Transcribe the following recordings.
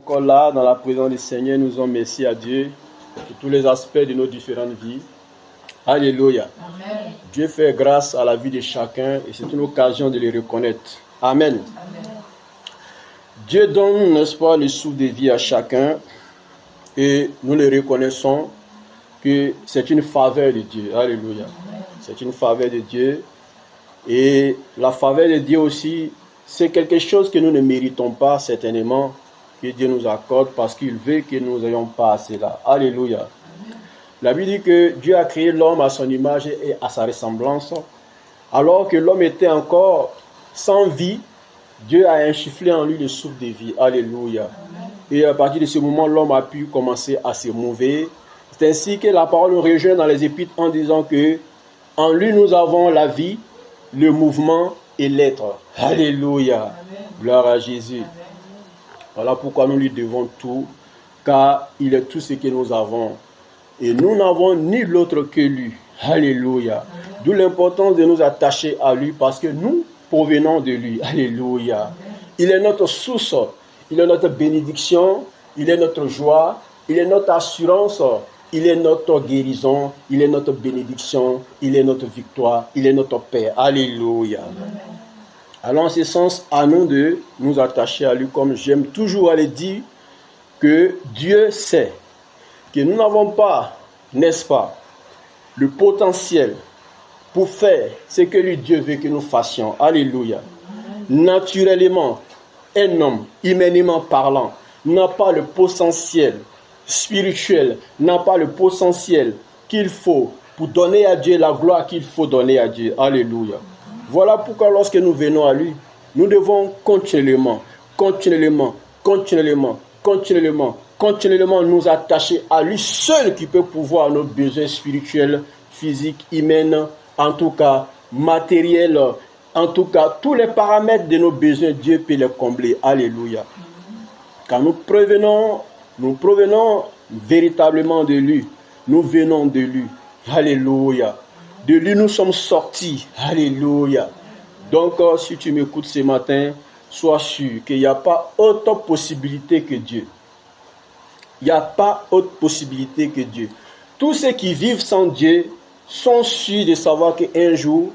Encore là, dans la présence du Seigneur, nous disons merci à Dieu pour tous les aspects de nos différentes vies. Alléluia. Amen. Dieu fait grâce à la vie de chacun et c'est une occasion de le reconnaître. Amen. Amen. Dieu donne, n'est-ce pas, le souffle de vie à chacun et nous le reconnaissons que c'est une faveur de Dieu. Alléluia. C'est une faveur de Dieu. Et la faveur de Dieu aussi, c'est quelque chose que nous ne méritons pas certainement, que Dieu nous accorde parce qu'il veut que nous n'ayons pas à cela. Alléluia. La Bible dit que Dieu a créé l'homme à son image et à sa ressemblance. Alors que l'homme était encore sans vie, Dieu a insufflé en lui le souffle de vie. Alléluia. Et à partir de ce moment, l'homme a pu commencer à se mouvoir. C'est ainsi que la parole nous rejoint dans les Épîtres en disant que en lui nous avons la vie, le mouvement et l'être. Alléluia. Amen. Gloire à Jésus. Amen. Voilà pourquoi nous lui devons tout, car il est tout ce que nous avons. Et nous n'avons ni l'autre que lui. Alléluia. D'où l'importance de nous attacher à lui, parce que nous provenons de lui. Alléluia. Il est notre source, il est notre bénédiction, il est notre joie, il est notre assurance, il est notre guérison, il est notre bénédiction, il est notre victoire, il est notre paix. Alléluia. Alors en ce sens, à nous de nous attacher à lui, comme j'aime toujours à le dire, que Dieu sait que nous n'avons pas, n'est-ce pas, le potentiel pour faire ce que lui Dieu veut que nous fassions. Alléluia. Naturellement, un homme, humainement parlant, n'a pas le potentiel spirituel, n'a pas le potentiel qu'il faut pour donner à Dieu la gloire qu'il faut donner à Dieu. Alléluia. Voilà pourquoi lorsque nous venons à lui, nous devons continuellement nous attacher à lui seul qui peut pourvoir nos besoins spirituels, physiques, humains, en tout cas matériels, en tout cas tous les paramètres de nos besoins, Dieu peut les combler. Alléluia. Quand nous provenons véritablement de lui, nous venons de lui. Alléluia. De lui nous sommes sortis. Alléluia. Donc si tu m'écoutes ce matin, sois sûr qu'il n'y a pas autre possibilité que Dieu. Il n'y a pas autre possibilité que Dieu. Tous ceux qui vivent sans Dieu sont sûrs de savoir qu'un jour,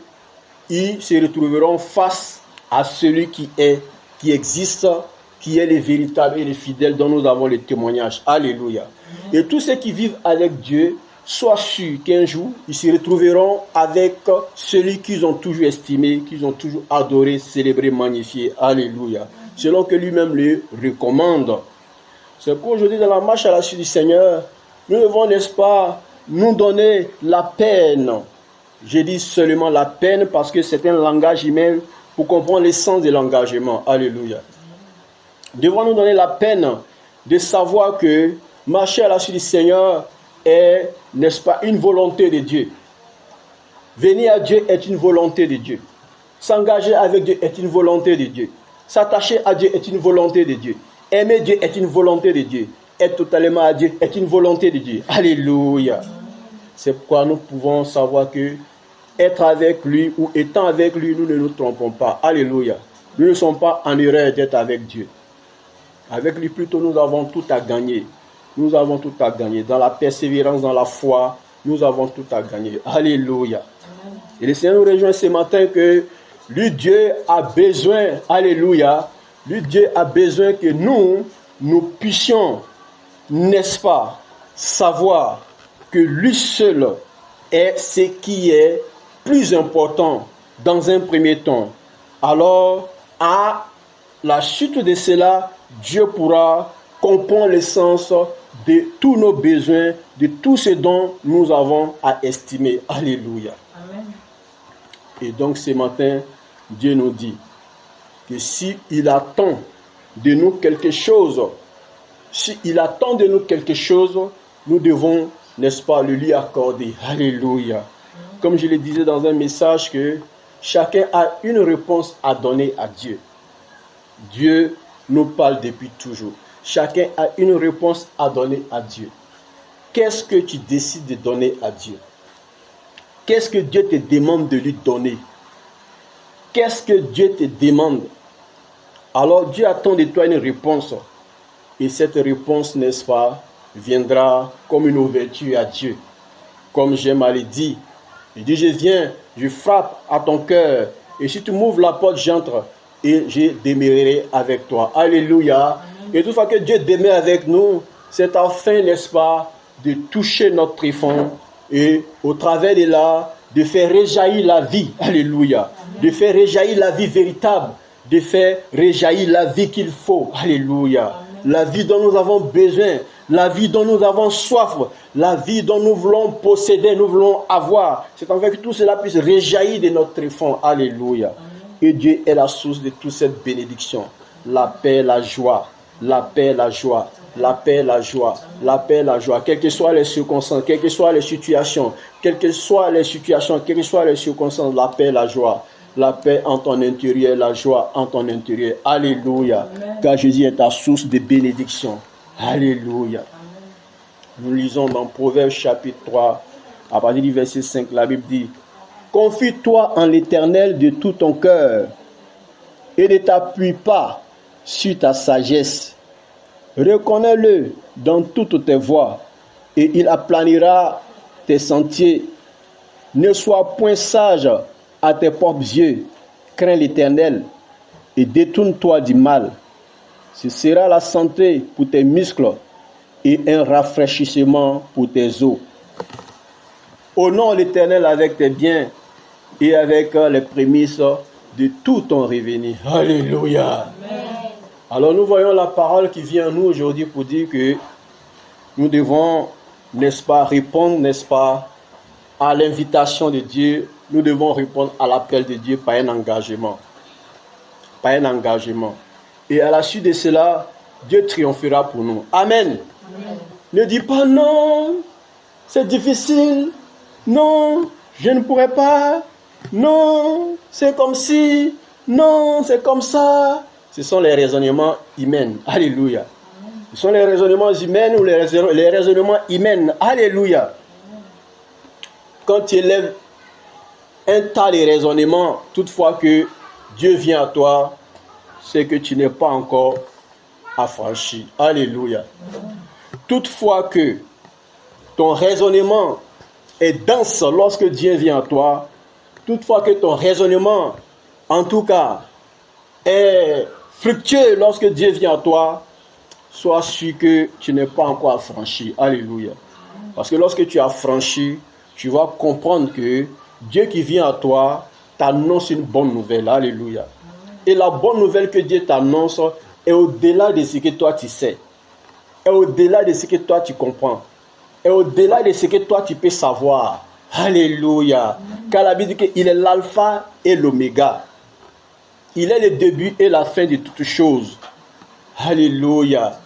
ils se retrouveront face à celui qui existe, qui est le véritable et le fidèle dont nous avons le témoignage. Alléluia. Et tous ceux qui vivent avec Dieu, soient sûrs qu'un jour, ils se retrouveront avec celui qu'ils ont toujours estimé, qu'ils ont toujours adoré, célébré, magnifié. Alléluia. Selon que lui-même le recommande. C'est pour aujourd'hui, dans la marche à la suite du Seigneur, nous devons, n'est-ce pas, nous donner la peine. Je dis seulement la peine parce que c'est un langage humain pour comprendre l'essence de l'engagement. Alléluia. Devons nous donner la peine de savoir que marcher à la suite du Seigneur est, n'est-ce pas, une volonté de Dieu. Venir à Dieu est une volonté de Dieu. S'engager avec Dieu est une volonté de Dieu. S'attacher à Dieu est une volonté de Dieu. Aimer Dieu est une volonté de Dieu. Être totalement à Dieu est une volonté de Dieu. Alléluia. C'est pourquoi nous pouvons savoir que être avec lui ou étant avec lui, nous ne nous trompons pas. Alléluia. Nous ne sommes pas en erreur d'être avec Dieu. Avec lui, plutôt, nous avons tout à gagner. Nous avons tout à gagner. Dans la persévérance, dans la foi, nous avons tout à gagner. Alléluia. Et le Seigneur nous rejoint ce matin que lui, Dieu a besoin, alléluia, lui, Dieu a besoin que nous puissions, n'est-ce pas, savoir que lui seul est ce qui est plus important dans un premier temps. Alors, à la suite de cela, Dieu pourra comprendre l'essence de tous nos besoins, de tout ce dont nous avons à estimer. Alléluia. Amen. Et donc ce matin, Dieu nous dit que s'il attend de nous quelque chose, nous devons, n'est-ce pas, le lui accorder. Alléluia. Comme je le disais dans un message, que chacun a une réponse à donner à Dieu. Dieu nous parle depuis toujours. Chacun a une réponse à donner à Dieu. Qu'est-ce que tu décides de donner à Dieu? Qu'est-ce que Dieu te demande de lui donner? Qu'est-ce que Dieu te demande? Alors Dieu attend de toi une réponse. Et cette réponse, n'est-ce pas, viendra comme une ouverture à Dieu. Comme j'aime à le dire. Il dit, je viens, je frappe à ton cœur. Et si tu m'ouvres la porte, j'entre et je demeurerai avec toi. Alléluia. Et toute fois que Dieu demeure avec nous, c'est afin, n'est-ce pas, de toucher notre tréfonds et au travers de là, de faire réjaillir la vie. Alléluia. De faire réjaillir la vie véritable. De faire réjaillir la vie qu'il faut. Alléluia. La vie dont nous avons besoin. La vie dont nous avons soif. La vie dont nous voulons posséder, nous voulons avoir. C'est en fait que tout cela puisse réjaillir de notre tréfonds. Alléluia. Et Dieu est la source de toute cette bénédiction. La paix, la joie. La paix, la joie. La paix, la joie. La paix, la joie. Quelles que soient les circonstances, quelles que soient les situations, quelles que soient les situations, quelles que soient les circonstances, la paix, la joie. La paix en ton intérieur, la joie en ton intérieur. Alléluia. Amen. Car Jésus est ta source de bénédiction. Alléluia. Nous lisons dans Proverbes chapitre 3, à partir du verset 5, la Bible dit, « Confie-toi en l'Éternel de tout ton cœur et ne t'appuie pas sur ta sagesse. Reconnais-le dans toutes tes voies et il aplanira tes sentiers. Ne sois point sage à tes propres yeux. Crains l'Éternel et détourne-toi du mal. Ce sera la santé pour tes muscles et un rafraîchissement pour tes os. Honore l'Éternel avec tes biens et avec les prémices de tout ton revenu. » Alléluia. Amen. Alors nous voyons la parole qui vient à nous aujourd'hui pour dire que nous devons, n'est-ce pas, répondre, n'est-ce pas, à l'invitation de Dieu. Nous devons répondre à l'appel de Dieu par un engagement. Par un engagement. Et à la suite de cela, Dieu triomphera pour nous. Amen. Amen. Ne dis pas non, c'est difficile. Non, je ne pourrai pas. Non, c'est comme si. Non, c'est comme ça. Ce sont les raisonnements humains. Alléluia. Ce sont les raisonnements humains ou les raisonnements humains. Alléluia. Quand tu élèves un tas de raisonnements, toutefois que Dieu vient à toi, c'est que tu n'es pas encore affranchi. Alléluia. Toutefois que ton raisonnement est dense lorsque Dieu vient à toi, toutefois que ton raisonnement, en tout cas, est fructueux lorsque Dieu vient à toi, sois sûr que tu n'es pas encore affranchi. Alléluia. Parce que lorsque tu as franchi, tu vas comprendre que Dieu qui vient à toi t'annonce une bonne nouvelle. Alléluia. Et la bonne nouvelle que Dieu t'annonce est au-delà de ce que toi tu sais. Est au-delà de ce que toi tu comprends. Est au-delà de ce que toi tu peux savoir. Alléluia. Car la Bible dit qu'il est l'alpha et l'oméga. Il est le début et la fin de toutes choses. Alléluia.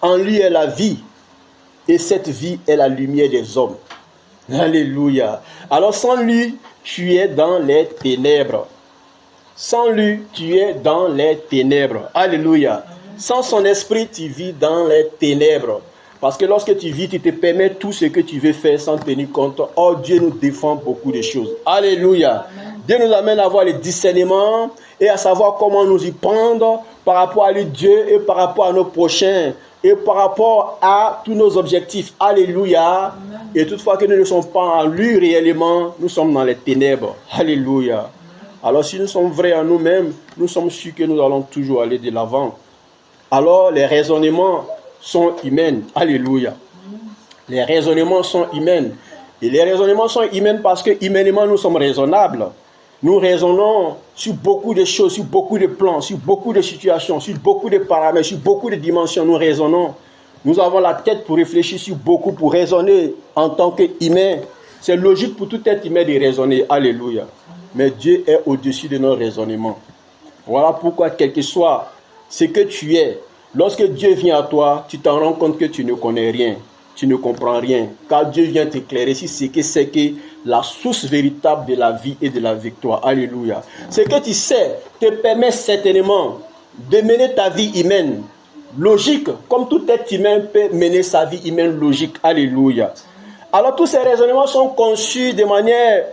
En lui est la vie. Et cette vie est la lumière des hommes. Alléluia. Alors sans lui, tu es dans les ténèbres. Sans lui, tu es dans les ténèbres. Alléluia. Sans son esprit, tu vis dans les ténèbres. Parce que lorsque tu vis, tu te permets tout ce que tu veux faire sans tenir compte. Oh, Dieu nous défend beaucoup de choses. Alléluia. Amen. Dieu nous amène à avoir le discernement et à savoir comment nous y prendre par rapport à Dieu et par rapport à nos prochains et par rapport à tous nos objectifs. Alléluia. Amen. Et toutefois que nous ne sommes pas en lui réellement, nous sommes dans les ténèbres. Alléluia. Amen. Alors si nous sommes vrais en nous-mêmes, nous sommes sûrs que nous allons toujours aller de l'avant. Alors les raisonnements sont humains. Alléluia. Les raisonnements sont humains. Et les raisonnements sont humains parce que humainement nous sommes raisonnables. Nous raisonnons sur beaucoup de choses, sur beaucoup de plans, sur beaucoup de situations, sur beaucoup de paramètres, sur beaucoup de dimensions. Nous raisonnons. Nous avons la tête pour réfléchir sur beaucoup, pour raisonner en tant qu'humain. C'est logique pour tout être humain de raisonner. Alléluia. Mais Dieu est au-dessus de nos raisonnements. Voilà pourquoi, quel que soit ce que tu es, lorsque Dieu vient à toi, tu t'en rends compte que tu ne connais rien. Tu ne comprends rien. Car Dieu vient t'éclairer sur ce que c'est que la source véritable de la vie et de la victoire. Alléluia. Ce que tu sais te permet certainement de mener ta vie humaine logique, comme tout être humain peut mener sa vie humaine logique. Alléluia. Alors tous ces raisonnements sont conçus de manière,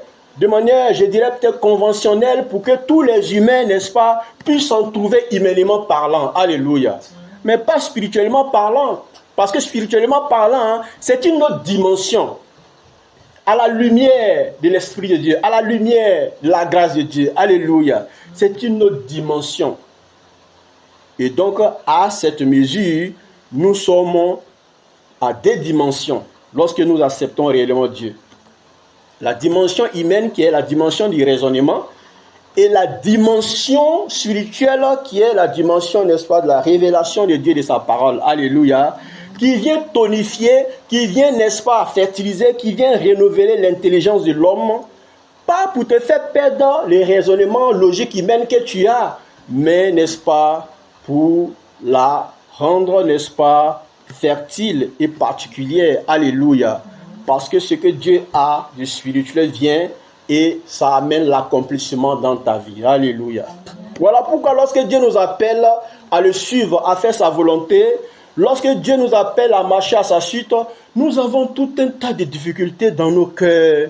je dirais peut-être conventionnelle, pour que tous les humains, n'est-ce pas, puissent s'en trouver humainement parlant. Alléluia. mais pas spirituellement parlant. Parce que spirituellement parlant, c'est une autre dimension. À la lumière de l'Esprit de Dieu, à la lumière de la grâce de Dieu. Alléluia. C'est une autre dimension. Et donc, à cette mesure, nous sommes à des dimensions lorsque nous acceptons réellement Dieu. La dimension humaine qui est la dimension du raisonnement et la dimension spirituelle qui est la dimension, n'est-ce pas, de la révélation de Dieu, de sa parole. Alléluia. Qui vient tonifier, qui vient, n'est-ce pas, fertiliser, qui vient renouveler l'intelligence de l'homme, pas pour te faire perdre les raisonnements logiques humains que tu as, mais, n'est-ce pas, pour la rendre, n'est-ce pas, fertile et particulière. Alléluia. Parce que ce que Dieu a de spirituel vient et ça amène l'accomplissement dans ta vie. Alléluia. Voilà pourquoi lorsque Dieu nous appelle à le suivre, à faire sa volonté, lorsque Dieu nous appelle à marcher à sa suite, nous avons tout un tas de difficultés dans nos cœurs,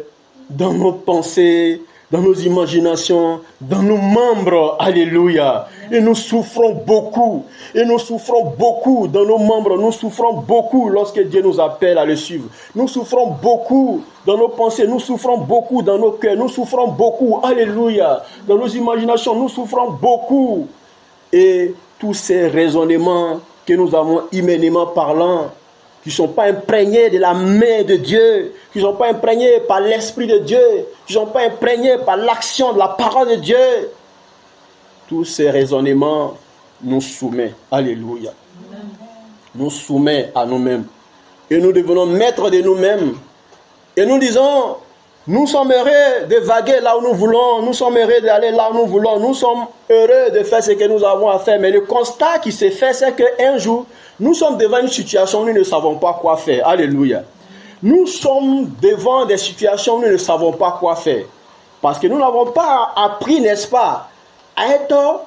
dans nos pensées, dans nos imaginations, dans nos membres. Alléluia. Et nous souffrons beaucoup. Et nous souffrons beaucoup dans nos membres. Nous souffrons beaucoup lorsque Dieu nous appelle à le suivre. Nous souffrons beaucoup dans nos pensées. Nous souffrons beaucoup dans nos cœurs. Nous souffrons beaucoup. Alléluia. Dans nos imaginations, nous souffrons beaucoup. Et tous ces raisonnements que nous avons humainement parlant, qui ne sont pas imprégnés de la main de Dieu, qui ne sont pas imprégnés par l'Esprit de Dieu, qui ne sont pas imprégnés par l'action de la parole de Dieu. Tous ces raisonnements nous soumettent. Alléluia. Nous soumettent à nous-mêmes. Et nous devenons maîtres de nous-mêmes. Et nous disons, nous sommes heureux de vaguer là où nous voulons, nous sommes heureux d'aller là où nous voulons, nous sommes heureux de faire ce que nous avons à faire. Mais le constat qui s'est fait, c'est qu'un jour, nous sommes devant une situation où nous ne savons pas quoi faire. Alléluia. Nous sommes devant des situations où nous ne savons pas quoi faire. Parce que nous n'avons pas appris, n'est-ce pas, à être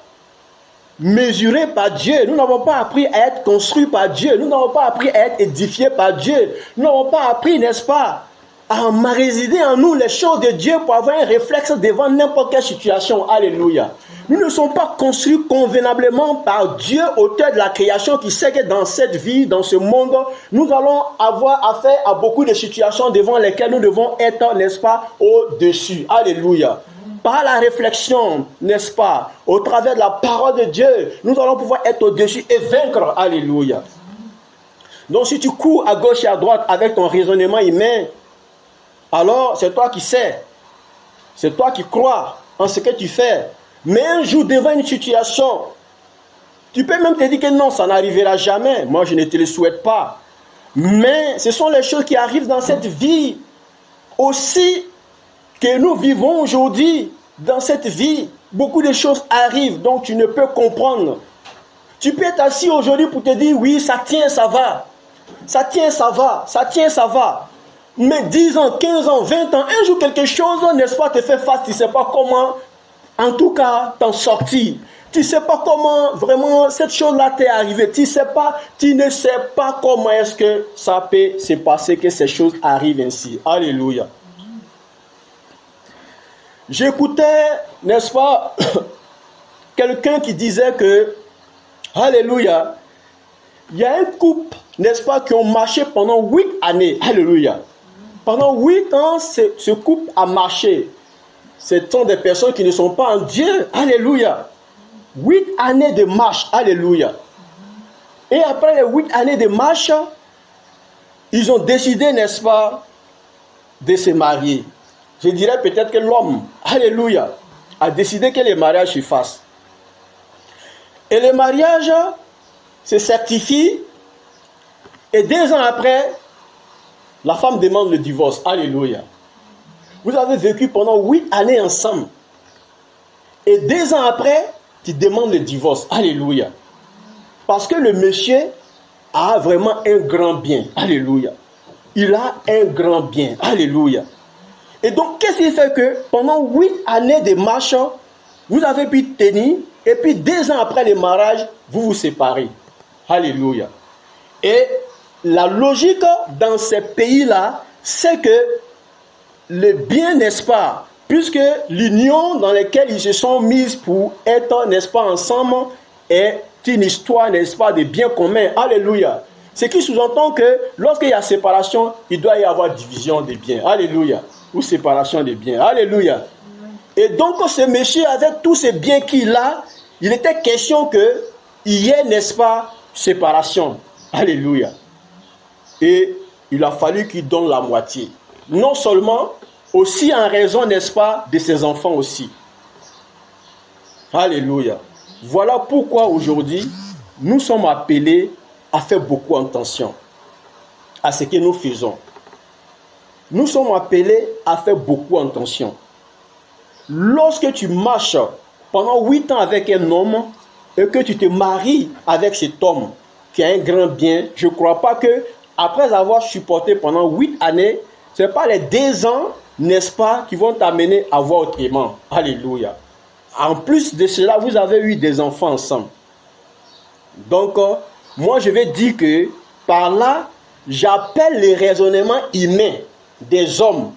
mesurés par Dieu. Nous n'avons pas appris à être construits par Dieu. Nous n'avons pas appris à être édifiés par Dieu. Nous n'avons pas appris, n'est-ce pas, à emmagasiner en nous les choses de Dieu pour avoir un réflexe devant n'importe quelle situation. Alléluia. Nous ne sommes pas construits convenablement par Dieu, auteur de la création, qui sait que dans cette vie, dans ce monde, nous allons avoir affaire à beaucoup de situations devant lesquelles nous devons être, n'est-ce pas, au-dessus. Alléluia. Par la réflexion, n'est-ce pas, au travers de la parole de Dieu, nous allons pouvoir être au-dessus et vaincre. Alléluia. Donc si tu cours à gauche et à droite avec ton raisonnement humain, alors c'est toi qui sais, c'est toi qui crois en ce que tu fais. Mais un jour, devant une situation, tu peux même te dire que non, ça n'arrivera jamais. Moi, je ne te le souhaite pas. Mais ce sont les choses qui arrivent dans cette vie aussi que nous vivons aujourd'hui. Dans cette vie, beaucoup de choses arrivent, donc tu ne peux comprendre. Tu peux être assis aujourd'hui pour te dire, oui, ça tient, ça va. Ça tient, ça va. Ça tient, ça va. Mais 10 ans, 15 ans, 20 ans, un jour quelque chose, n'est-ce pas, te fait face, tu ne sais pas comment, en tout cas, t'en sortir. Tu ne sais pas comment vraiment cette chose-là t'est arrivée. Tu ne sais pas comment est-ce que ça peut se passer que ces choses arrivent ainsi. Alléluia. J'écoutais, n'est-ce pas, quelqu'un qui disait que, alléluia, il y a un couple, n'est-ce pas, qui ont marché pendant 8 années. Alléluia. Pendant 8 ans, ce couple a marché. Ce sont des personnes qui ne sont pas en Dieu. Alléluia. 8 années de marche. Alléluia. Et après les 8 années de marche, ils ont décidé, n'est-ce pas, de se marier. Je dirais peut-être que l'homme, alléluia, a décidé que le mariage se fasse. Et le mariage se certifie. Et 2 ans après, la femme demande le divorce. Alléluia. Vous avez vécu pendant 8 années ensemble. Et 2 ans après, tu demandes le divorce. Alléluia. Parce que le monsieur a vraiment un grand bien. Alléluia. Il a un grand bien. Alléluia. Et donc, qu'est-ce qui fait que pendant 8 années de marche, vous avez pu tenir, et puis 2 ans après le mariage, vous vous séparez. Alléluia. Et la logique dans ces pays-là, c'est que le bien, n'est-ce pas, puisque l'union dans laquelle ils se sont mis pour être, n'est-ce pas, ensemble, est une histoire, n'est-ce pas, de bien commun. Alléluia. Ce qui sous-entend que lorsqu'il y a séparation, il doit y avoir division des biens. Alléluia. Ou séparation des biens. Alléluia. Et donc, ce monsieur, avec tous ces biens qu'il a, il était question qu'il y ait, n'est-ce pas, séparation. Alléluia. Et il a fallu qu'il donne la moitié. Non seulement, aussi en raison, n'est-ce pas, de ses enfants aussi. Alléluia. Voilà pourquoi aujourd'hui, nous sommes appelés à faire beaucoup attention à ce que nous faisons. Nous sommes appelés à faire beaucoup attention. Lorsque tu marches pendant 8 ans avec un homme et que tu te maries avec cet homme qui a un grand bien, je ne crois pas que après avoir supporté pendant 8 années, ce n'est pas les 2 ans, n'est-ce pas, qui vont t'amener à voir autrement. Alléluia. En plus de cela, vous avez eu des enfants ensemble. Donc, moi, je vais dire que par là, j'appelle les raisonnements humains des hommes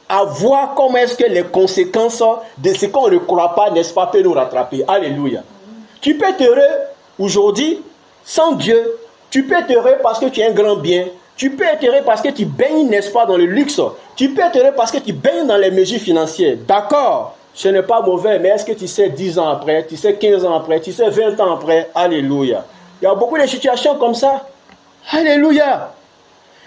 à voir comment est-ce que les conséquences de ce qu'on ne croit pas, n'est-ce pas, peuvent nous rattraper. Alléluia. Tu peux être heureux aujourd'hui sans Dieu. Tu peux être heureux parce que tu as un grand bien. Tu peux être heureux parce que tu baignes, n'est-ce pas, dans le luxe. Tu peux être heureux parce que tu baignes dans les mesures financières. D'accord, ce n'est pas mauvais, mais est-ce que tu sais 10 ans après, tu sais 15 ans après, tu sais 20 ans après? Alléluia. Il y a beaucoup de situations comme ça. Alléluia.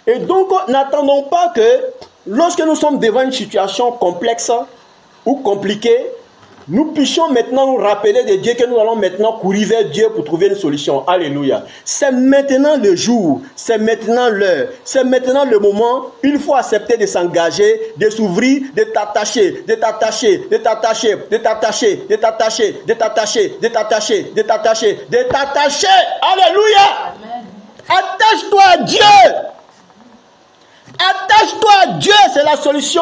Et donc, n'attendons pas que lorsque nous sommes devant une situation complexe ou compliquée, nous puissions maintenant nous rappeler de Dieu que nous allons maintenant courir vers Dieu pour trouver une solution. Alléluia. C'est maintenant le jour, c'est maintenant l'heure, c'est maintenant le moment. Il faut accepter de s'engager, de s'ouvrir, de t'attacher, de t'attacher, de t'attacher, de t'attacher, de t'attacher, de t'attacher, de t'attacher, de t'attacher, de t'attacher. Alléluia. Attache-toi à Dieu. Attache-toi à Dieu, c'est la solution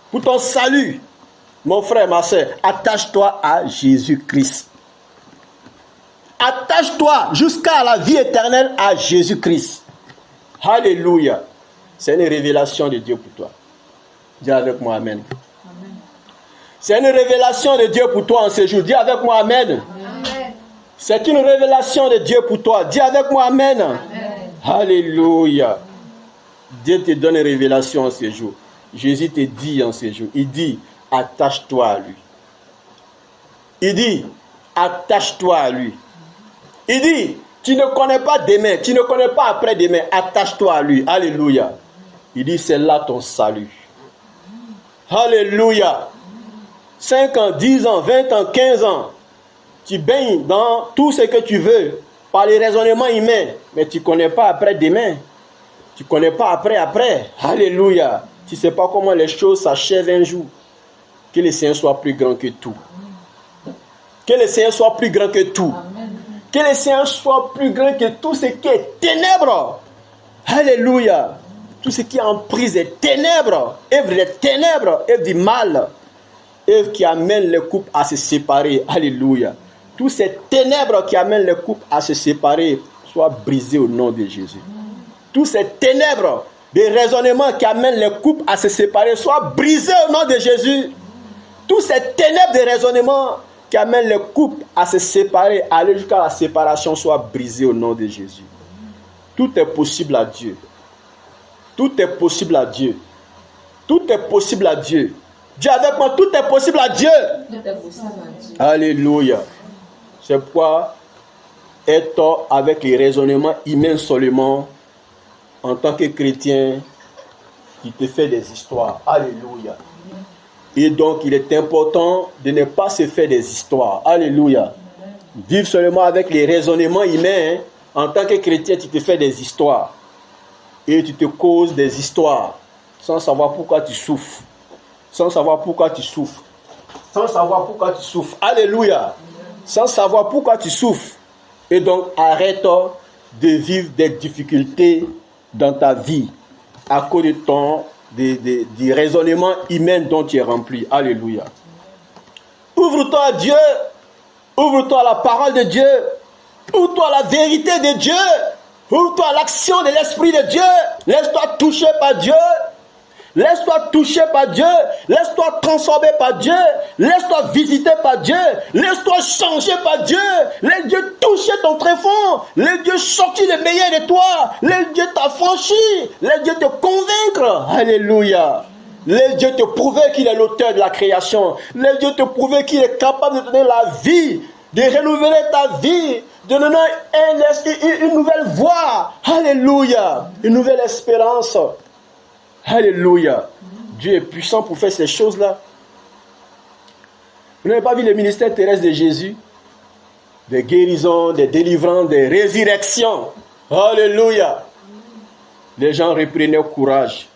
pour ton salut. Mon frère, ma soeur, attache-toi à Jésus-Christ. Attache-toi jusqu'à la vie éternelle à Jésus-Christ. Alléluia. C'est une révélation de Dieu pour toi. Dis avec moi Amen. Amen. C'est une révélation de Dieu pour toi en ce jour. Dis avec moi Amen. Amen. C'est une révélation de Dieu pour toi. Dis avec moi Amen. Amen. Alléluia. Dieu te donne une révélation en ce jour. Jésus te dit en ce jour. Il dit, attache-toi à lui. Il dit, attache-toi à lui. Il dit, tu ne connais pas demain, tu ne connais pas après-demain, attache-toi à lui. Alléluia. Il dit, c'est là ton salut. Alléluia. 5 ans, 10 ans, 20 ans, 15 ans, tu baignes dans tout ce que tu veux, par les raisonnements humains, mais tu ne connais pas après-demain. Tu ne connais pas après. Alléluia. Tu ne sais pas comment les choses s'achèvent un jour. Que le Seigneur soit plus grand que tout. Que le Seigneur soit plus grand que tout. Amen. Que le Seigneur soit plus grand que tout ce qui est ténèbres. Alléluia. Tout ce qui est en prise des ténèbres. Œuvre des ténèbres. Œuvre du mal. Œuvre qui amène les couples à se séparer. Alléluia. Tous ces ténèbres qui amènent les couples à se séparer soient brisés au nom de Jésus. Tous ces ténèbres des raisonnements qui amènent les couples à se séparer soient brisés au nom de Jésus. Tous ces ténèbres de raisonnement qui amènent les couples à se séparer, à aller jusqu'à la séparation, soient brisés au nom de Jésus. Tout est possible à Dieu. Tout est possible à Dieu. Tout est possible à Dieu. Dis avec moi, tout est possible à Dieu. Alléluia. C'est pourquoi être avec les raisonnements humains seulement, en tant que chrétien, qui te fait des histoires. Alléluia. Et donc, il est important de ne pas se faire des histoires. Alléluia. Vivre seulement avec les raisonnements humains. En tant que chrétien, tu te fais des histoires. Et tu te causes des histoires. Sans savoir pourquoi tu souffres. Sans savoir pourquoi tu souffres. Sans savoir pourquoi tu souffres. Alléluia. Sans savoir pourquoi tu souffres. Et donc, arrête de vivre des difficultés dans ta vie. À cause de ton du raisonnement humain dont tu es rempli. Alléluia. Ouvre-toi à Dieu. Ouvre-toi à la parole de Dieu. Ouvre-toi à la vérité de Dieu. Ouvre-toi à l'action de l'Esprit de Dieu. Laisse-toi toucher par Dieu. Laisse-toi toucher par Dieu. Laisse-toi transformer par Dieu. Laisse-toi visiter par Dieu. Laisse-toi changer par Dieu. Laisse Dieu toucher ton tréfonds. Laisse Dieu sortir le meilleur de toi. Laisse Dieu t'affranchir. Laisse Dieu te convaincre. Alléluia. Laisse Dieu te prouver qu'il est l'auteur de la création. Laisse Dieu te prouver qu'il est capable de te donner la vie, de renouveler ta vie, de donner une nouvelle voie. Alléluia. Une nouvelle espérance. Alléluia. Dieu est puissant pour faire ces choses-là. Vous n'avez pas vu le ministère terrestre de Jésus? Des guérisons, des délivrances, des résurrections. Alléluia. Les gens reprenaient courage.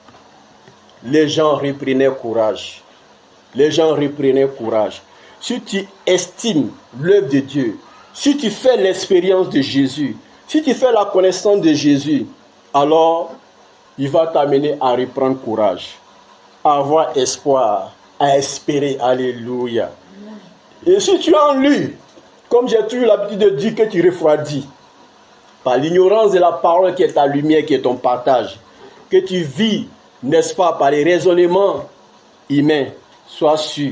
Les gens reprenaient courage. Les gens reprenaient courage. Si tu estimes l'œuvre de Dieu, si tu fais l'expérience de Jésus, si tu fais la connaissance de Jésus, alors il va t'amener à reprendre courage, à avoir espoir, à espérer. Alléluia. Et si tu as en lui, comme j'ai toujours l'habitude de dire, que tu refroidis, par l'ignorance de la parole qui est ta lumière, qui est ton partage, que tu vis, n'est-ce pas, par les raisonnements humains, sois sûr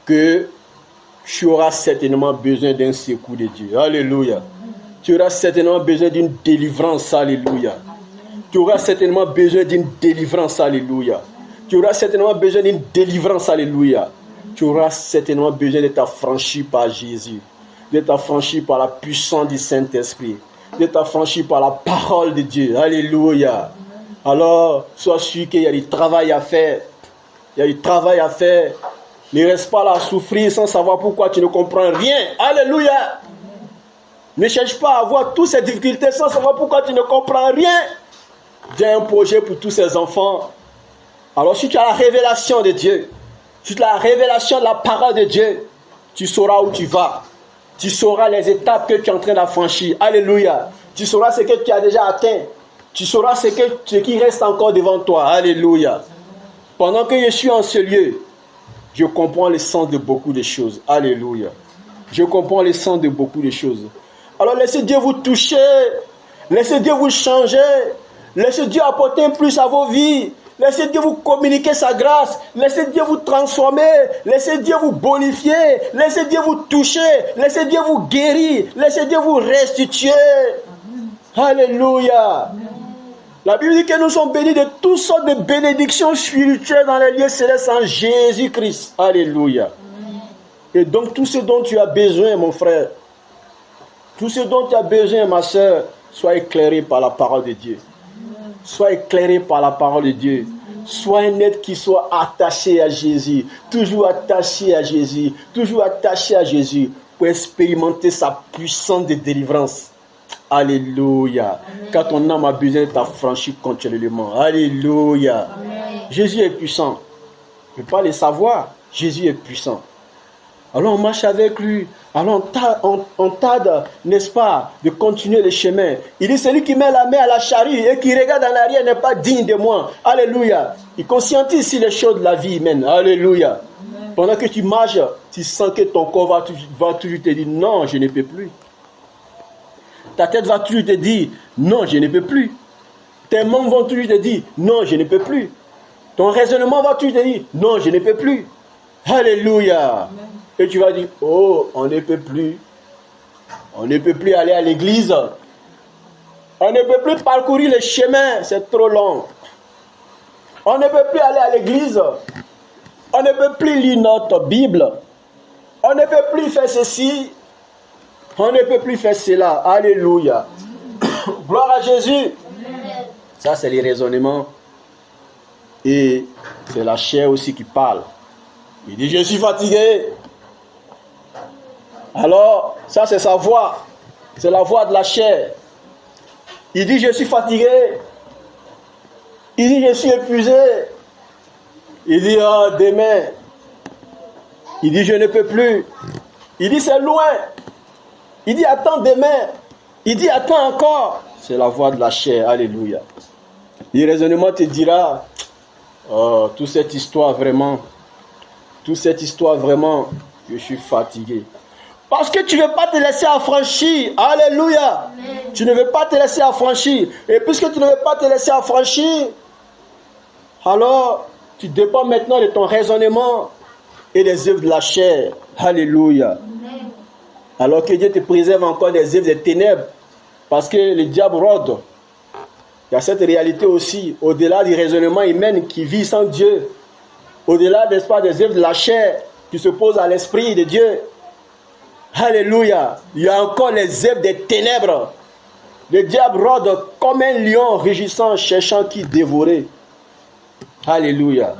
que tu auras certainement besoin d'un secours de Dieu. Alléluia. Tu auras certainement besoin d'une délivrance. Alléluia. Tu auras certainement besoin d'une délivrance. Alléluia. Tu auras certainement besoin d'une délivrance. Alléluia. Tu auras certainement besoin d'être affranchi par Jésus, d'être affranchi par la puissance du Saint-Esprit, d'être affranchi par la parole de Dieu. Alléluia. Alors, sois sûr qu'il y a du travail à faire. Il y a du travail à faire. Ne reste pas là à souffrir sans savoir pourquoi tu ne comprends rien. Alléluia. Ne cherche pas à avoir toutes ces difficultés sans savoir pourquoi tu ne comprends rien. J'ai un projet pour tous ces enfants. Alors, si tu as la révélation de Dieu, si tu as la révélation de la parole de Dieu, tu sauras où tu vas. Tu sauras les étapes que tu es en train d'affranchir. Alléluia. Tu sauras ce que tu as déjà atteint. Tu sauras ce qui reste encore devant toi. Alléluia. Pendant que je suis en ce lieu, je comprends le sens de beaucoup de choses. Alléluia. Je comprends le sens de beaucoup de choses. Alors laissez Dieu vous toucher. Laissez Dieu vous changer. Laissez Dieu apporter un plus à vos vies. Laissez Dieu vous communiquer sa grâce. Laissez Dieu vous transformer. Laissez Dieu vous bonifier. Laissez Dieu vous toucher. Laissez Dieu vous guérir. Laissez Dieu vous restituer. Alléluia. La Bible dit que nous sommes bénis de toutes sortes de bénédictions spirituelles dans les lieux célestes en Jésus-Christ. Alléluia. Et donc tout ce dont tu as besoin, mon frère, tout ce dont tu as besoin, ma soeur, sois éclairé par la parole de Dieu. Sois éclairé par la parole de Dieu. Sois un être qui soit attaché à Jésus. Toujours attaché à Jésus. Toujours attaché à Jésus pour expérimenter sa puissance de délivrance. Alléluia. Car ton âme a besoin d'être affranchie continuellement. Alléluia. Amen. Jésus est puissant. Je ne peux pas le savoir. Jésus est puissant. Alors on marche avec lui. Alors on tarde, n'est-ce pas, de continuer le chemin. Il dit, celui qui met la main à la charrue et qui regarde en arrière n'est pas digne de moi. Alléluia. Il conscientise ici les choses de la vie humaine. Alléluia. Amen. Pendant que tu marches, tu sens que ton corps va toujours te dire, non, je ne peux plus. Ta tête va toujours te dire, non, je ne peux plus. Tes membres vont toujours te dire, non, je ne peux plus. Ton raisonnement va toujours te dire, non, je ne peux plus. Alléluia. Amen. Et tu vas dire, oh, on ne peut plus. On ne peut plus aller à l'église. On ne peut plus parcourir le chemin, c'est trop long. On ne peut plus aller à l'église. On ne peut plus lire notre Bible. On ne peut plus faire ceci. On ne peut plus faire cela. Alléluia. Gloire à Jésus. Ça, c'est les raisonnements. Et c'est la chair aussi qui parle. Il dit, je suis fatigué. Alors, ça, c'est sa voix. C'est la voix de la chair. Il dit, je suis fatigué. Il dit, je suis épuisé. Il dit, oh, demain. Il dit, je ne peux plus. Il dit, c'est loin. Il dit, attends demain. Il dit, attends encore. C'est la voix de la chair. Alléluia. Le raisonnement te dira, oh, toute cette histoire vraiment, je suis fatigué. Parce que tu ne veux pas te laisser affranchir. Alléluia. Amen. Tu ne veux pas te laisser affranchir. Et puisque tu ne veux pas te laisser affranchir, Alors, tu dépends maintenant de ton raisonnement et des œuvres de la chair. Alléluia. Alors que Dieu te préserve encore des œuvres des ténèbres. Parce que le diable rôde. Il y a cette réalité aussi, au-delà du raisonnement humain qui vit sans Dieu. Au-delà, n'est-ce pas, des œuvres de la chair qui se posent à l'esprit de Dieu. Alléluia. Il y a encore les œuvres des ténèbres. Le diable rôde comme un lion rugissant, cherchant qui dévorer. Alléluia.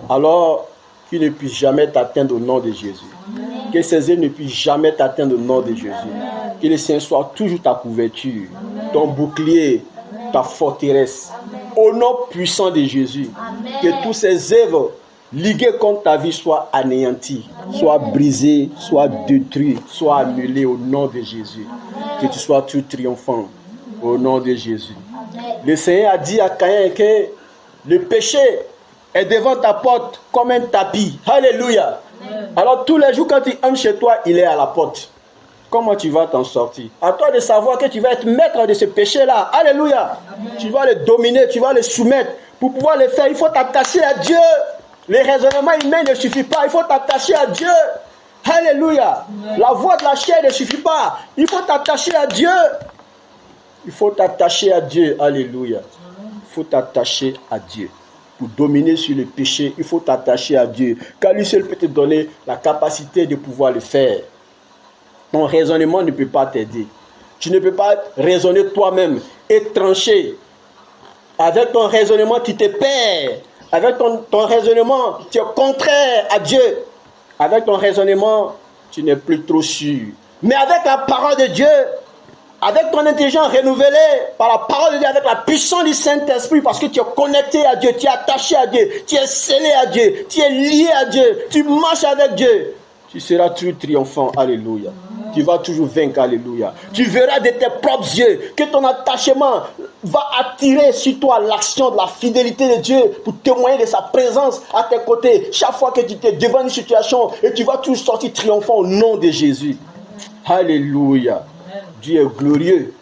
Alors, qu'il ne puisse jamais t'atteindre au nom de Jésus. Amen. Que ces œuvres ne puissent jamais t'atteindre au nom de Jésus. Amen. Que le Seigneur soit toujours ta couverture, amen, ton bouclier, amen, ta forteresse. Amen. Au nom puissant de Jésus. Amen. Que tous ces œuvres liguées contre ta vie soient anéanties, amen, soient brisées, soient détruites, soient annulées au nom de Jésus. Amen. Que tu sois tout triomphant au nom de Jésus. Amen. Le Seigneur a dit à Caïn que le péché est devant ta porte comme un tapis. Alléluia. Amen. Alors tous les jours quand tu entres chez toi, il est à la porte. Comment tu vas t'en sortir? À toi de savoir que tu vas être maître de ce péché-là. Alléluia. Amen. Tu vas le dominer, tu vas le soumettre. Pour pouvoir le faire, il faut t'attacher à Dieu. Les raisonnements humains ne suffisent pas. Il faut t'attacher à Dieu. Alléluia. Amen. La voix de la chair ne suffit pas. Il faut t'attacher à Dieu. Il faut t'attacher à Dieu. Alléluia. Il faut t'attacher à Dieu. Pour dominer sur le péché, il faut t'attacher à Dieu. Car lui seul peut te donner la capacité de pouvoir le faire. Ton raisonnement ne peut pas t'aider. Tu ne peux pas raisonner toi-même et trancher. Avec ton raisonnement, tu te perds. Avec ton raisonnement, tu es contraire à Dieu. Avec ton raisonnement, tu n'es plus trop sûr. Mais avec la parole de Dieu, avec ton intelligence renouvelée par la parole de Dieu, avec la puissance du Saint-Esprit, parce que tu es connecté à Dieu, tu es attaché à Dieu, tu es scellé à Dieu, tu es lié à Dieu, tu marches avec Dieu, tu seras toujours triomphant. Alléluia. Tu vas toujours vaincre. Alléluia. Tu verras de tes propres yeux que ton attachement va attirer sur toi l'action de la fidélité de Dieu pour témoigner de sa présence à tes côtés. Chaque fois que tu es devant une situation, et tu vas toujours sortir triomphant au nom de Jésus. Alléluia. Dieu est glorieux.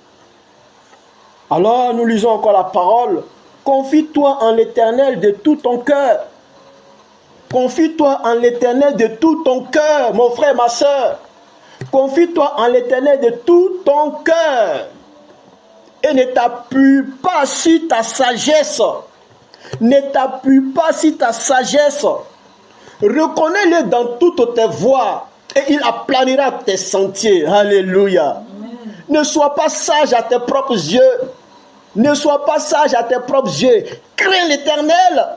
Alors nous lisons encore la parole. Confie-toi en l'Éternel de tout ton cœur. Confie-toi en l'Éternel de tout ton cœur, mon frère, ma soeur. Confie-toi en l'Éternel de tout ton cœur. Et ne t'appuie pas sur ta sagesse. Ne t'appuie pas sur ta sagesse. Reconnais-le dans toutes tes voies. Et il aplanira tes sentiers. Alléluia. Ne sois pas sage à tes propres yeux. Ne sois pas sage à tes propres yeux. Crains l'Éternel.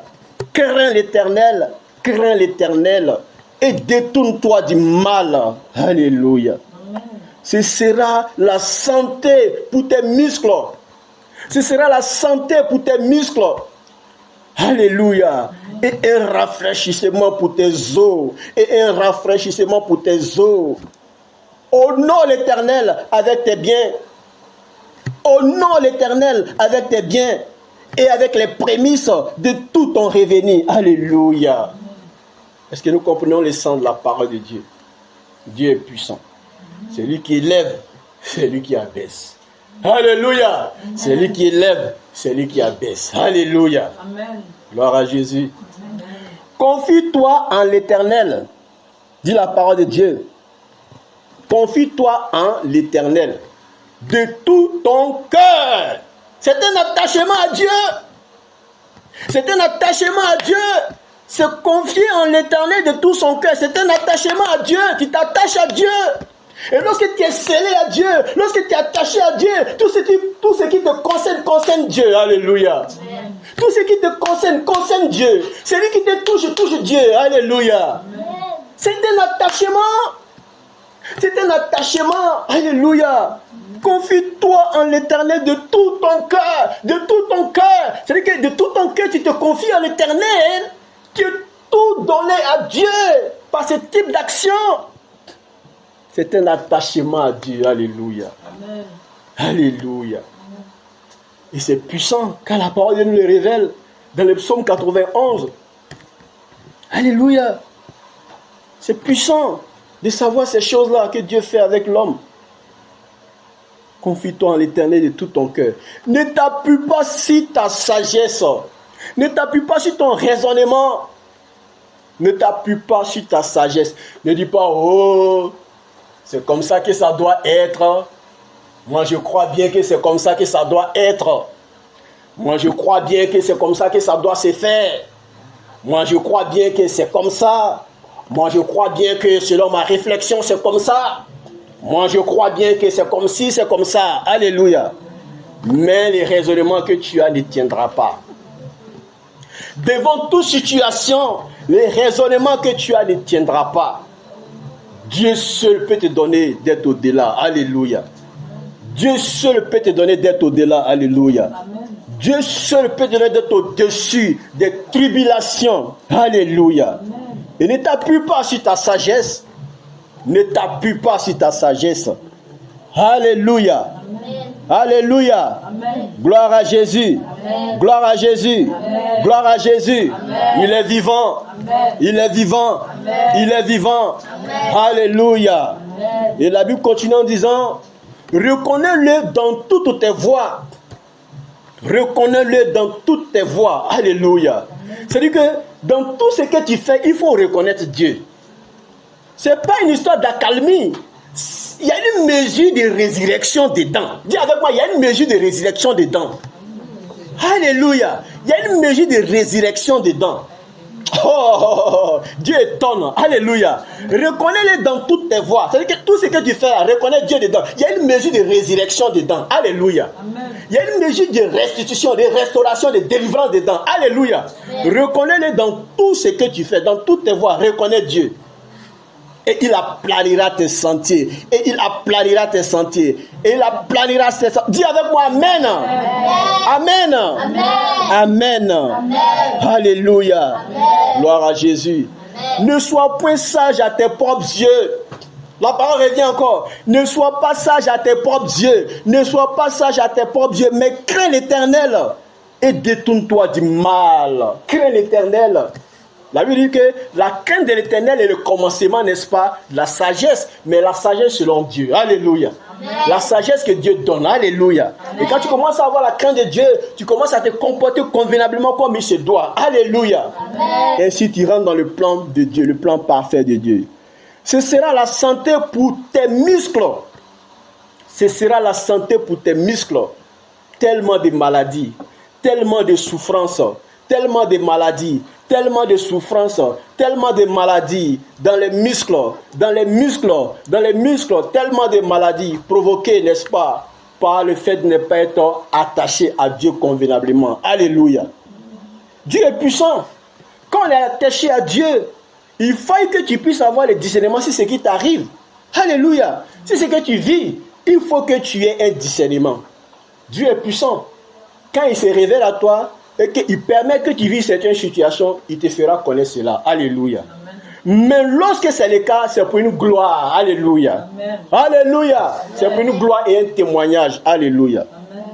Crains l'Éternel. Crains l'Éternel. Et détourne-toi du mal. Alléluia. Amen. Ce sera la santé pour tes muscles. Ce sera la santé pour tes muscles. Alléluia. Amen. Et un rafraîchissement pour tes os. Et un rafraîchissement pour tes os. Honore l'Éternel avec tes biens. Honore l'Éternel avec tes biens et avec les prémices de tout ton revenu. Alléluia. Est-ce que nous comprenons le sens de la parole de Dieu? Dieu est puissant. C'est lui qui élève, c'est lui qui abaisse. Alléluia. C'est lui qui élève, c'est lui qui abaisse. Alléluia. Amen. Gloire à Jésus. Amen. Confie-toi en l'Éternel. Dit la parole de Dieu. Confie-toi en l'Éternel de tout ton cœur. C'est un attachement à Dieu. C'est un attachement à Dieu. Se confier en l'Éternel de tout son cœur. C'est un attachement à Dieu. Tu t'attaches à Dieu. Et lorsque tu es scellé à Dieu, lorsque tu es attaché à Dieu, tout ce qui te concerne Dieu. Alléluia. Amen. Tout ce qui te concerne Dieu. Celui qui te touche Dieu. Alléluia. Amen. C'est un attachement. C'est un attachement. Alléluia. Confie-toi en l'Éternel de tout ton cœur. De tout ton cœur. C'est-à-dire que de tout ton cœur, tu te confies à l'Éternel. Tu as tout donné à Dieu par ce type d'action. C'est un attachement à Dieu. Alléluia. Amen. Alléluia. Amen. Et c'est puissant car la parole de Dieu nous le révèle dans le psaume 91. Alléluia. C'est puissant de savoir ces choses-là que Dieu fait avec l'homme. Confie-toi en l'Éternel de tout ton cœur. Ne t'appuie pas sur ta sagesse. Ne t'appuie pas sur ton raisonnement. Ne t'appuie pas sur ta sagesse. Ne dis pas, oh, c'est comme ça que ça doit être. Moi, je crois bien que c'est comme ça que ça doit être. Moi, je crois bien que c'est comme ça que ça doit se faire. Moi, je crois bien que c'est comme ça. Moi, je crois bien que selon ma réflexion, c'est comme ça. Moi, je crois bien que c'est comme ci, c'est comme ça. Alléluia. Mais les raisonnements que tu as ne tiendront pas. Devant toute situation, les raisonnements que tu as ne tiendront pas. Dieu seul peut te donner d'être au-delà. Alléluia. Dieu seul peut te donner d'être au-delà. Alléluia. Amen. Dieu seul peut te donner d'être au-dessus des tribulations. Alléluia. Amen. Et ne t'appuie pas sur ta sagesse. Ne t'appuie pas sur ta sagesse. Alléluia. Amen. Alléluia. Amen. Gloire à Jésus. Amen. Gloire à Jésus. Amen. Gloire à Jésus. Amen. Il est vivant. Amen. Il est vivant. Amen. Il est vivant. Amen. Alléluia. Amen. Et la Bible continue en disant, reconnais-le dans toutes tes voies. Reconnais-le dans toutes tes voies. Alléluia. C'est-à-dire que dans tout ce que tu fais, il faut reconnaître Dieu. Ce n'est pas une histoire d'accalmie. Il y a une mesure de résurrection dedans. Dis avec moi, il y a une mesure de résurrection dedans. Alléluia. Il y a une mesure de résurrection dedans. Oh, Dieu étonne. Alléluia. Reconnais-le dans toutes tes voies. C'est-à-dire que tout ce que tu fais, reconnais Dieu dedans. Il y a une mesure de résurrection dedans. Alléluia. Amen. Il y a une mesure de restitution, de restauration, de délivrance dedans. Alléluia. Amen. Reconnais-le dans tout ce que tu fais, dans toutes tes voies. Reconnais Dieu. Et il aplanira tes sentiers. Et il aplanira tes sentiers. Et il aplanira tes sentiers. Dis avec moi Amen. Amen. Amen. Amen. Amen. Alléluia. Amen. Gloire à Jésus. Amen. Ne sois point sage à tes propres yeux. La parole revient encore. Ne sois pas sage à tes propres yeux. Ne sois pas sage à tes propres yeux. Mais crains l'Éternel. Et détourne-toi du mal. Crains l'Éternel. La Bible dit que la crainte de l'Éternel est le commencement, n'est-ce pas, de la sagesse, mais la sagesse selon Dieu. Alléluia. Amen. La sagesse que Dieu donne. Alléluia. Amen. Et quand tu commences à avoir la crainte de Dieu, tu commences à te comporter convenablement comme il se doit. Alléluia. Amen. Ainsi tu rentres dans le plan de Dieu, le plan parfait de Dieu. Ce sera la santé pour tes muscles. Ce sera la santé pour tes muscles. Tellement de maladies, tellement de souffrances, tellement de maladies, tellement de souffrances, tellement de maladies dans les muscles, tellement de maladies provoquées, n'est-ce pas, par le fait de ne pas être attaché à Dieu convenablement. Alléluia. Dieu est puissant. Quand on est attaché à Dieu, il faut que tu puisses avoir le discernement sur ce qui t'arrive. Alléluia. C'est ce que tu vis. Il faut que tu aies un discernement. Dieu est puissant. Quand il se révèle à toi, et qu'il permet que tu vis certaines situations, il te fera connaître cela. Alléluia. Amen. Mais lorsque c'est le cas, c'est pour une gloire. Alléluia. Amen. Alléluia. Amen. C'est pour une gloire et un témoignage. Alléluia. Amen.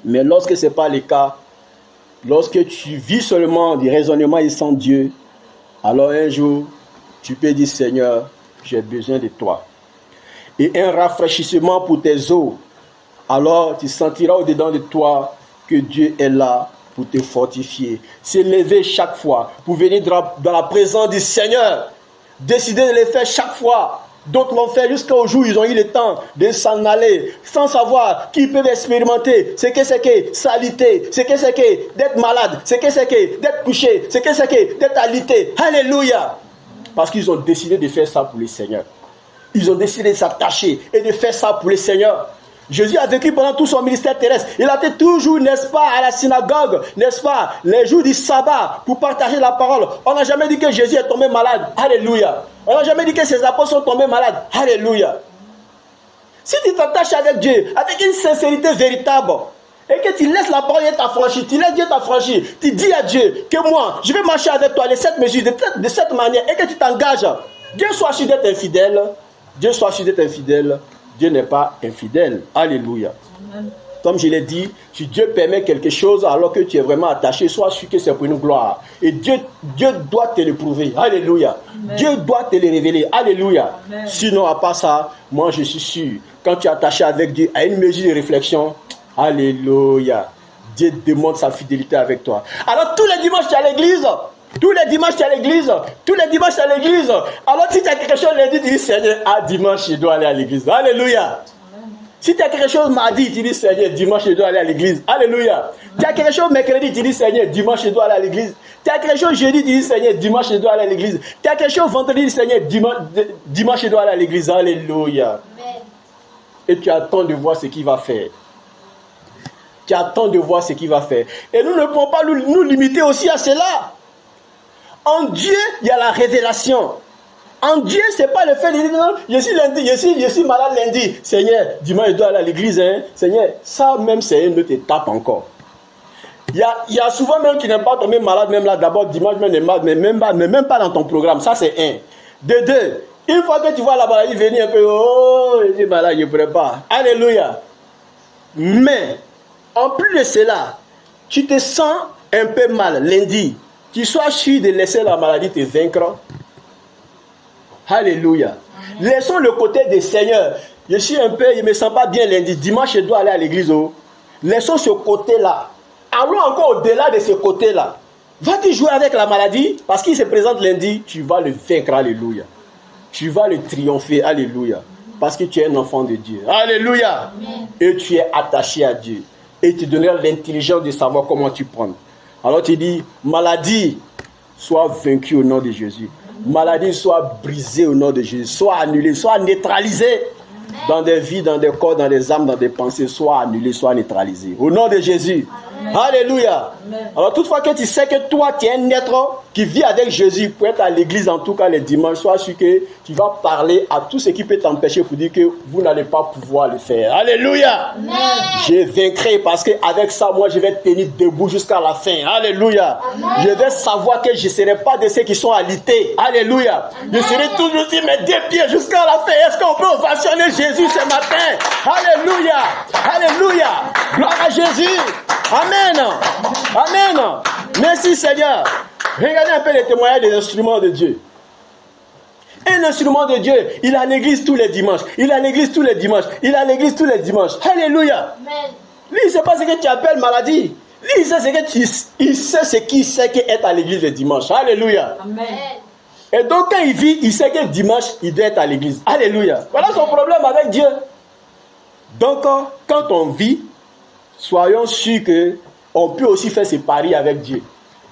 Mais lorsque ce n'est pas le cas, lorsque tu vis seulement du raisonnement et sans Dieu, alors un jour, tu peux dire, Seigneur, j'ai besoin de toi. Et un rafraîchissement pour tes os. Alors tu sentiras au-dedans de toi que Dieu est là pour te fortifier, s'élever chaque fois, pour venir dans la présence du Seigneur, décider de le faire chaque fois. D'autres l'ont fait jusqu'au jour où ils ont eu le temps de s'en aller, sans savoir qu'ils peuvent expérimenter ce que c'est que s'alité, ce que c'est que d'être malade, ce que c'est que d'être couché, ce que c'est que d'être alité. Alléluia! Parce qu'ils ont décidé de faire ça pour le Seigneur. Ils ont décidé de s'attacher et de faire ça pour le Seigneur. Jésus a vécu pendant tout son ministère terrestre. Il a été toujours, n'est-ce pas, à la synagogue, n'est-ce pas, les jours du sabbat, pour partager la parole. On n'a jamais dit que Jésus est tombé malade. Alléluia. On n'a jamais dit que ses apôtres sont tombés malades. Alléluia. Si tu t'attaches avec Dieu, avec une sincérité véritable, et que tu laisses la parole t'affranchir, tu laisses Dieu t'affranchir, tu dis à Dieu que moi, je vais marcher avec toi de cette mesure, de cette manière, et que tu t'engages. Dieu soit sûr d'être infidèle. Dieu soit sûr d'être infidèle. Dieu n'est pas infidèle. Alléluia. Amen. Comme je l'ai dit, si Dieu permet quelque chose alors que tu es vraiment attaché, sois sûr que c'est pour une gloire. Et Dieu doit te le prouver. Alléluia. Amen. Dieu doit te le révéler. Alléluia. Amen. Sinon, à part ça, moi je suis sûr, quand tu es attaché avec Dieu à une mesure de réflexion, alléluia, Dieu demande sa fidélité avec toi. Alors tous les dimanches, tu es à l'église. Tous les dimanches, tu es à l'église. Tous les dimanches, tu es à l'église. Alors si tu as quelque chose lundi, tu dis Seigneur, dimanche, je dois aller à l'église. Alléluia. Si tu as quelque chose mardi, tu dis Seigneur, dimanche, je dois aller à l'église. Alléluia. Tu as quelque chose mercredi, tu dis Seigneur, dimanche, je dois aller à l'église. Tu as quelque chose jeudi, tu dis Seigneur, dimanche, je dois aller à l'église. Tu as quelque chose vendredi, tu dis Seigneur, dimanche, je dois aller à l'église. Alléluia. Et tu attends de voir ce qu'il va faire. Tu attends de voir ce qu'il va faire. Et nous ne pouvons pas nous limiter aussi à cela. En Dieu, il y a la révélation. En Dieu, ce n'est pas le fait de dire non, je suis lundi, je suis malade lundi. Seigneur, dimanche, je dois aller à l'église. Hein. Seigneur, ça même, c'est une autre étape encore. Il y a souvent même qui n'est pas tombé malade, même là, d'abord dimanche, même malade, mais même pas dans ton programme. Ça, c'est un. De deux, une fois que tu vois la maladie venir un peu, oh, je suis malade, je ne pourrais pas. Alléluia. Mais, en plus de cela, tu te sens un peu mal lundi. Tu sois sûr de laisser la maladie te vaincre. Alléluia. Laissons le côté des seigneurs. Je suis un peu, je ne me sens pas bien lundi. Dimanche, je dois aller à l'église. Oh. Laissons ce côté-là. Allons encore au-delà de ce côté-là. Vas-tu jouer avec la maladie? Parce qu'il se présente lundi, tu vas le vaincre. Alléluia. Tu vas le triompher. Alléluia. Parce que tu es un enfant de Dieu. Alléluia. Amen. Et tu es attaché à Dieu. Et tu donneras l'intelligence de savoir comment tu prends. Alors tu dis, maladie, sois vaincue au nom de Jésus. Maladie, soit brisée au nom de Jésus. Soit annulée, soit neutralisée. Dans des vies, dans des corps, dans des âmes, dans des pensées, soit annulée, soit neutralisée. Au nom de Jésus. Amen. Alléluia. Amen. Alors toutefois que tu sais que toi, tu es un être qui vit avec Jésus pour être à l'église, en tout cas les dimanches, sois sûr que tu vas parler à tout ce qui peut t'empêcher pour dire que vous n'allez pas pouvoir le faire. Alléluia. Amen. Je vaincrai parce qu'avec ça, moi, je vais tenir debout jusqu'à la fin. Alléluia. Amen. Je vais savoir que je ne serai pas de ceux qui sont alités. Alléluia. Amen. Je serai toujours sur mes 2 pieds jusqu'à la fin. Est-ce qu'on peut ovationner Jésus ce matin? Alléluia. Alléluia. Gloire à Jésus. Amen. Amen. Merci Seigneur. Regardez un peu les témoignages des instruments de Dieu. Un instrument de Dieu, il est à l'église tous les dimanches. Il est à l'église tous les dimanches. Il est à l'église tous les dimanches. Alléluia. Amen. Lui, il ne sait pas ce que tu appelles maladie. Lui, il sait ce qu'il sait qu'être à l'église le dimanche. Alléluia. Amen. Et donc, quand il vit, il sait que dimanche, il doit être à l'église. Alléluia. Voilà son problème avec Dieu. Donc, quand on vit, soyons sûrs qu'on peut aussi faire ses paris avec Dieu.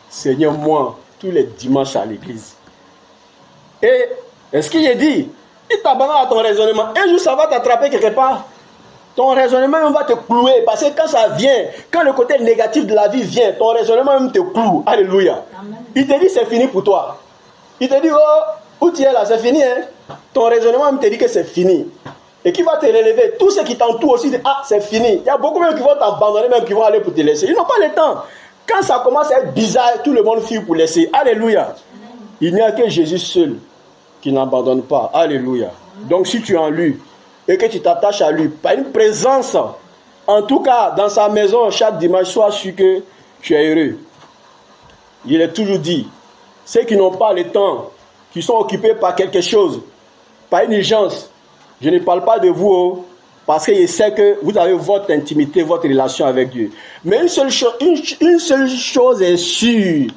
Seigneur, moi, tous les dimanches à l'église. Et, est-ce qu'il est dit, il t'abandonne à ton raisonnement. Un jour, ça va t'attraper quelque part. Ton raisonnement même va te clouer. Parce que quand ça vient, quand le côté négatif de la vie vient, ton raisonnement même te cloue. Alléluia. Amen. Il te dit, c'est fini pour toi. Il te dit, oh, où tu es là, c'est fini. Hein? Ton raisonnement même te dit que c'est fini. Et qui va te relever. Tous ceux qui t'entourent aussi disent, c'est fini. Il y a beaucoup même qui vont t'abandonner, même qui vont aller pour te laisser. Ils n'ont pas le temps. Quand ça commence à être bizarre, tout le monde fuit pour laisser. Alléluia. Il n'y a que Jésus seul qui n'abandonne pas. Alléluia. Donc si tu es en lui et que tu t'attaches à lui, par une présence, en tout cas dans sa maison, chaque dimanche, sois sûr que tu es heureux. Il est toujours dit, ceux qui n'ont pas le temps, qui sont occupés par quelque chose, par une urgence, je ne parle pas de vous, parce que je sais que vous avez votre intimité, votre relation avec Dieu. Mais une seule chose est sûre,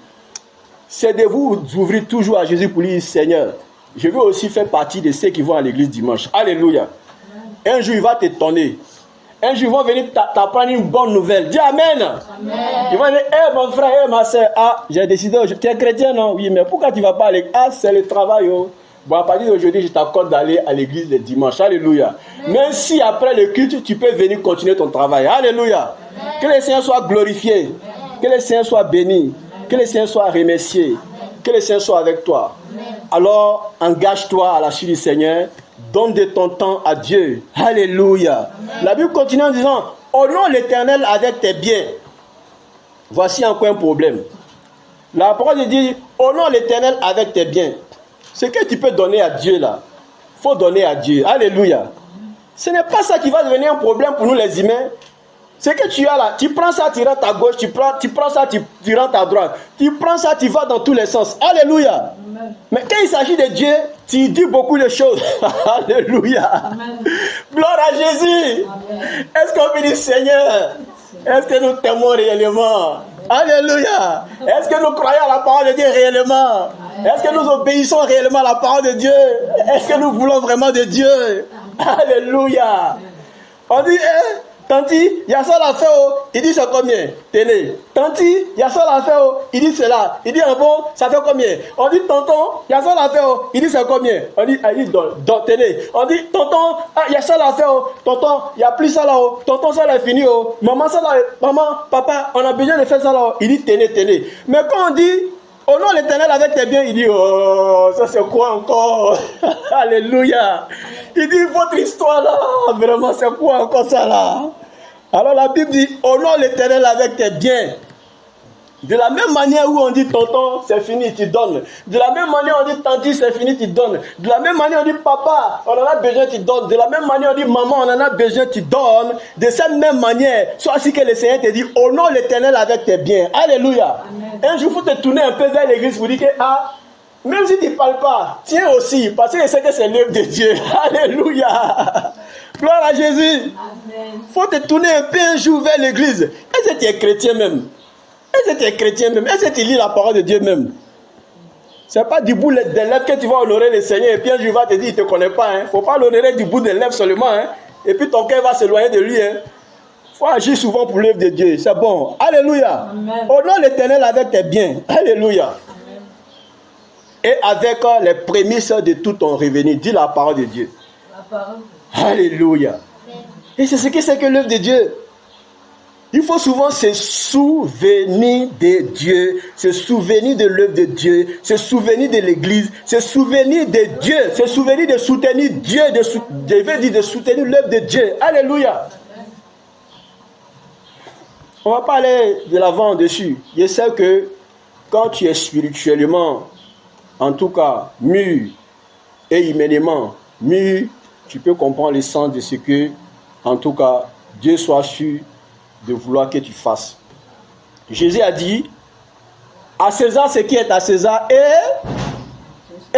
c'est de vous ouvrir toujours à Jésus pour lui dire, Seigneur, je veux aussi faire partie de ceux qui vont à l'église dimanche. Alléluia. Un jour, il va t'étonner. Un jour, ils vont venir t'apprendre une bonne nouvelle. Dis Amen. Amen. Ils vont dire, mon frère, ma soeur, j'ai décidé, tu es chrétien, non? Oui, mais pourquoi tu ne vas pas à l'église? C'est le travail, oh. Bon, à partir d'aujourd'hui, je t'accorde d'aller à l'église le dimanche. Alléluia. Amen. Même si après le culte, tu peux venir continuer ton travail. Alléluia. Amen. Que le Seigneur soit glorifié. Amen. Que le Seigneur soit béni. Amen. Que le Seigneur soit remercié. Amen. Que le Seigneur soit avec toi. Amen. Alors, engage-toi à la suite du Seigneur. Donne de ton temps à Dieu. Alléluia. Amen. La Bible continue en disant, honore l'Éternel avec tes biens. Voici encore un problème. La parole dit, honore l'Éternel avec tes biens. Ce que tu peux donner à Dieu là, il faut donner à Dieu. Alléluia. Ce n'est pas ça qui va devenir un problème pour nous les humains. Ce que tu as là, tu prends ça, tu rentres à gauche, tu prends ça, tu rentres à droite. Tu prends ça, tu vas dans tous les sens. Alléluia. Amen. Mais quand il s'agit de Dieu, tu dis beaucoup de choses. Alléluia. Amen. Gloire à Jésus. Amen. Est-ce qu'on peut dire Seigneur, Est-ce que nous t'aimons réellement? Alléluia. Est-ce que nous croyons à la parole de Dieu réellement? Est-ce que nous obéissons réellement à la parole de Dieu? Est-ce que nous voulons vraiment de Dieu? Alléluia. On dit, tanti, il y a ça à faire, il dit c'est combien? Télé. Tanti, il y a ça à faire, il dit c'est là. Il dit, ah bon, ça fait combien? On dit, tonton, il y a ça à faire, il dit c'est combien? On dit, dans télé. On dit, tonton, il y a ça à faire, tonton, il n'y a plus ça là, tonton, ça là est fini, maman, ça là, maman, papa, on a besoin de faire ça là. Il dit, télé. Mais quand on dit, au nom de l'Éternel avec tes biens, il dit, oh, ça c'est quoi encore? Alléluia. Il dit, votre histoire là, vraiment, c'est quoi encore ça là? Alors la Bible dit, au nom de l'Éternel avec tes biens. De la même manière où on dit, tonton, c'est fini, tu donnes. De la même manière on dit, tanti, c'est fini, tu donnes. De la même manière on dit, papa, on en a besoin, tu donnes. De la même manière on dit, maman, on en a besoin, tu donnes. De cette même manière, soit ainsi que le Seigneur te dit, au nom de l'Éternel avec tes biens. Alléluia. Amen. Un jour, il faut te tourner un peu vers l'église pour dire que, même si tu ne parles pas, tiens aussi, parce que je sais que c'est l'œuvre de Dieu. Alléluia. Gloire à Jésus. Il faut te tourner un peu un jour vers l'église. Est-ce que tu es chrétien même? Est-ce que tu es chrétien même? Est-ce que tu lis la parole de Dieu même? Ce n'est pas du bout des lèvres que tu vas honorer le Seigneur et puis un jour il va te dire, il ne te connaît pas. Il ne faut pas l'honorer du bout des lèvres seulement. Et puis ton cœur va s'éloigner de lui. Il faut agir souvent pour l'œuvre de Dieu. C'est bon. Alléluia. Au nom de l'Éternel avec tes biens. Alléluia. Amen. Et avec les prémices de tout ton revenu. Dis la parole de Dieu. La parole. Alléluia. Amen. Et c'est ce que c'est que l'œuvre de Dieu. Il faut souvent se souvenir de Dieu, se souvenir de l'œuvre de Dieu, se souvenir de l'Église, se souvenir de Dieu, se souvenir de soutenir Dieu, de soutenir l'œuvre de Dieu. Alléluia. On ne va pas aller de l'avant dessus. Je sais que quand tu es spirituellement, en tout cas, mûr et humainement mûr, tu peux comprendre le sens de ce que, en tout cas, Dieu soit sûr de vouloir que tu fasses. Jésus a dit, à César ce qui est à César et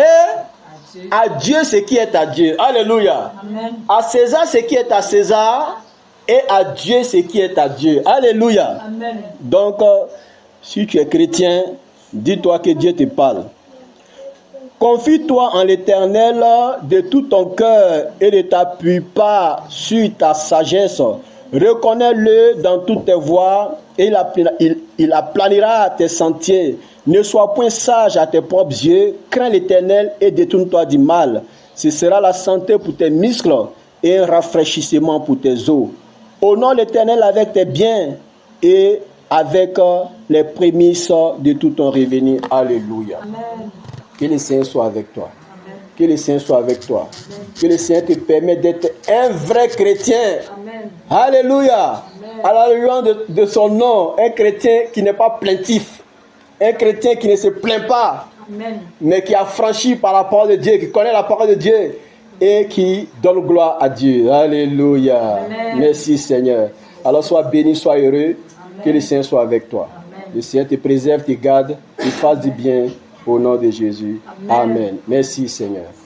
à Dieu ce qui est à Dieu. Alléluia. Amen. À César ce qui est à César et à Dieu ce qui est à Dieu. Alléluia. Amen. Donc, si tu es chrétien, dis-toi que Dieu te parle. Confie-toi en l'Éternel de tout ton cœur et ne t'appuie pas sur ta sagesse. Reconnais-le dans toutes tes voies et il aplanira tes sentiers. Ne sois point sage à tes propres yeux. Crains l'Éternel et détourne-toi du mal. Ce sera la santé pour tes muscles et un rafraîchissement pour tes os. Honore l'Éternel avec tes biens et avec les prémices de tout ton revenu. Alléluia. Amen. Que le Seigneur soit avec toi. Amen. Que le Seigneur soit avec toi. Amen. Que le Seigneur te permette d'être un vrai chrétien. Amen. Alléluia. Amen. À la louange de son nom, un chrétien qui n'est pas plaintif. Un chrétien qui ne se plaint pas. Amen. Mais qui a franchi par la parole de Dieu, qui connaît la parole de Dieu et qui donne gloire à Dieu. Alléluia. Amen. Merci Seigneur. Alors sois béni, sois heureux. Amen. Que le Seigneur soit avec toi. Amen. Le Seigneur te préserve, te garde, te fasse du bien. Au nom de Jésus. Amen. Amen. Merci Seigneur.